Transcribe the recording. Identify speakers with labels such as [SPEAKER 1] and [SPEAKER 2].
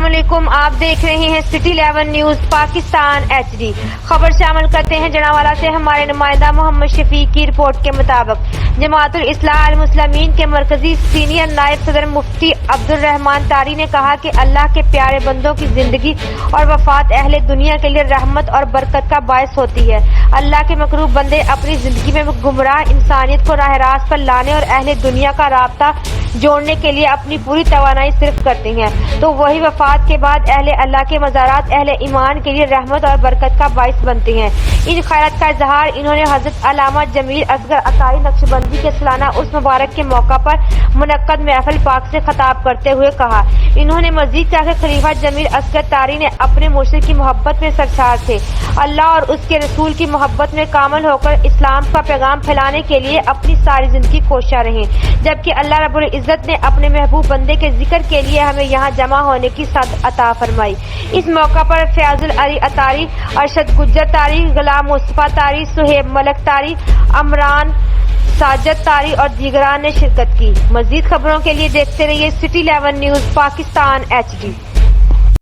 [SPEAKER 1] علیکم، آپ دیکھ رہے ہیں سٹی 11 نیوز پاکستان HD۔ خبر شامل کرتے ہیں جناوالا سے ہمارے نمائندہ محمد شفیق کی رپورٹ کے مطابق جماعت الاصلاح المسلمین کے مرکزی سینئر نائب صدر مفتی عبدالرحمان طاری نے کہا کہ اللہ کے پیارے بندوں کی زندگی اور وفات اہل دنیا کے لیے رحمت اور برکت کا باعث ہوتی ہے۔ اللہ کے مقروب بندے اپنی زندگی میں گمراہ انسانیت کو راہ راست پر لانے اور اہل دنیا کا رابطہ جوڑنے کے لیے اپنی پوری توانائی صرف کرتے ہیں، تو وہی وفات کے بعد اہل اللہ کے مزارات اہل ایمان کے لیے رحمت اور برکت کا باعث بنتے ہیں۔ ان خیرات کا اظہار انہوں نے حضرت علامہ جمیل اصغر عطاری نقشبندی کے سالانہ عرس مبارک کے موقع پر منعقد محفل پاک سے خطاب کرتے ہوئے کہا۔ انہوں نے مزید کہا کہ خلیفہ جمیل اصغر طاری نے اپنے مرشد کی محبت میں سرشار تھے، اللہ اور اس کے رسول کی محبت میں کامل ہو کر اسلام کا پیغام پھیلانے کے لیے اپنی ساری زندگی کوشاں رہے، جبکہ اللہ رب العزت نے اپنے محبوب بندے کے ذکر کے لیے ہمیں یہاں جمع ہونے کی سعادت عطا فرمائی۔ اس موقع پر فیاض العلی عطاری، ارشد گجر طاری، غلام مصطفیٰ طاری، سہیب ملک طاری، عمران ساجد طاری اور دیگران نے شرکت کی۔ مزید خبروں کے لیے دیکھتے رہیے سٹی 11 نیوز پاکستان HD۔